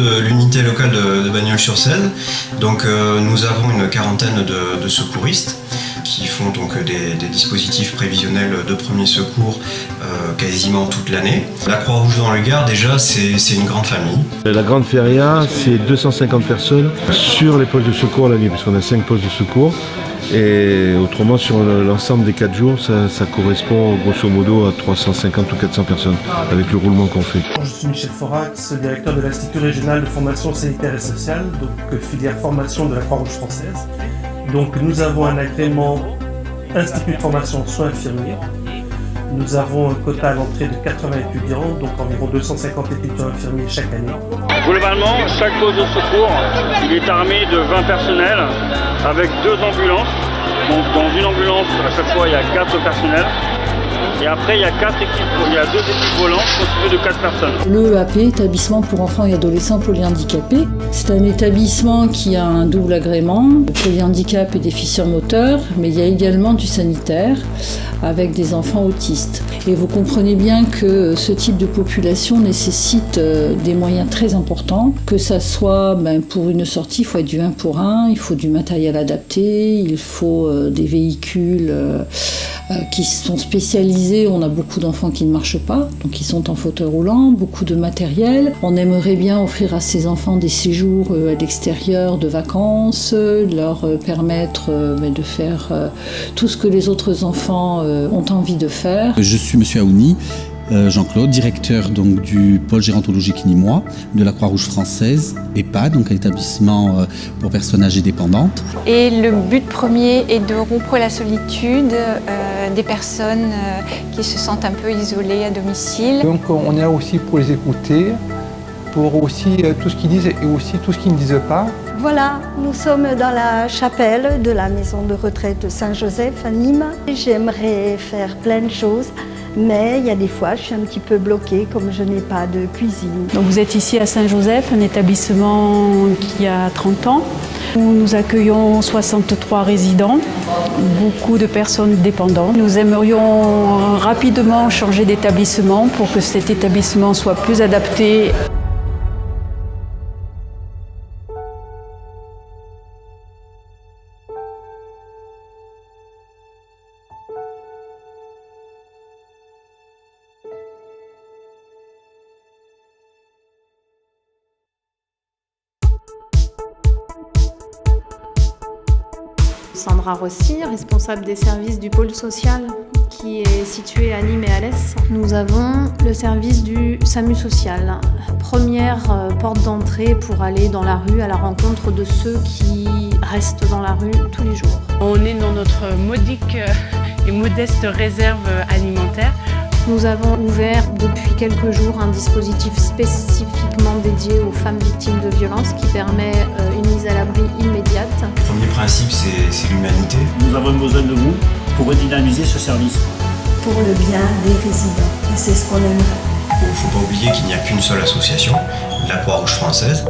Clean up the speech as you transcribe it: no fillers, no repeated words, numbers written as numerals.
de l'unité locale de Bagnols-sur-Cèze. Donc nous avons une quarantaine de secouristes qui font donc des dispositifs prévisionnels de premier secours quasiment toute l'année. La Croix-Rouge dans le Gard, déjà, c'est une grande famille. La Grande Feria, c'est 250 personnes sur les postes de secours la nuit, parce qu'on a 5 postes de secours. Et autrement, sur l'ensemble des 4 jours, ça correspond grosso modo à 350 ou 400 personnes, avec le roulement qu'on fait. Je suis Michel Forax, directeur de l'Institut régional de formation sanitaire et sociale, donc filière formation de la Croix-Rouge française. Donc nous avons un agrément Institut de formation soins infirmiers. Nous avons un quota à l'entrée de 80 étudiants, donc environ 250 étudiants infirmiers chaque année. Globalement, chaque poste de secours, il est armé de 20 personnels avec 2 ambulances. Donc dans une ambulance, à chaque fois, il y a 4 personnels. Et après, il y a 2 équipes volantes constituées de 4 personnes. Le EAP, établissement pour enfants et adolescents polyhandicapés, c'est un établissement qui a un double agrément, polyhandicap et déficient moteur, mais il y a également du sanitaire avec des enfants autistes. Et vous comprenez bien que ce type de population nécessite des moyens très importants, que ça soit pour une sortie, il faut être du 1 pour 1, il faut du matériel adapté, il faut des véhicules qui sont spécialisés. On a beaucoup d'enfants qui ne marchent pas, donc ils sont en fauteuil roulant, beaucoup de matériel. On aimerait bien offrir à ces enfants des séjours à l'extérieur de vacances, leur permettre de faire tout ce que les autres enfants ont envie de faire. Je suis monsieur Aouni, Jean-Claude, directeur donc, du pôle gérontologie Kinimois de la Croix-Rouge française, EHPAD, donc un établissement pour personnes âgées dépendantes. Et le but premier est de rompre la solitude des personnes qui se sentent un peu isolées à domicile. Donc on est là aussi pour les écouter, pour aussi tout ce qu'ils disent et aussi tout ce qu'ils ne disent pas. Voilà, nous sommes dans la chapelle de la maison de retraite Saint-Joseph à Nîmes. J'aimerais faire plein de choses, mais il y a des fois je suis un petit peu bloquée comme je n'ai pas de cuisine. Donc vous êtes ici à Saint-Joseph, un établissement qui a 30 ans, où nous accueillons 63 résidents, beaucoup de personnes dépendantes. Nous aimerions rapidement changer d'établissement pour que cet établissement soit plus adapté. Sandra Rossi, responsable des services du pôle social qui est situé à Nîmes et à Alès. Nous avons le service du SAMU social, première porte d'entrée pour aller dans la rue à la rencontre de ceux qui restent dans la rue tous les jours. On est dans notre modique et modeste réserve alimentaire. Nous avons ouvert depuis quelques jours un dispositif spécifiquement dédié aux femmes victimes de violences qui permet une mise à l'abri immédiate. Le premier principe, c'est l'humanité. Nous avons besoin de vous pour redynamiser ce service. Pour le bien des résidents, c'est ce qu'on aimerait. Il ne faut pas oublier qu'il n'y a qu'une seule association, la Croix-Rouge française.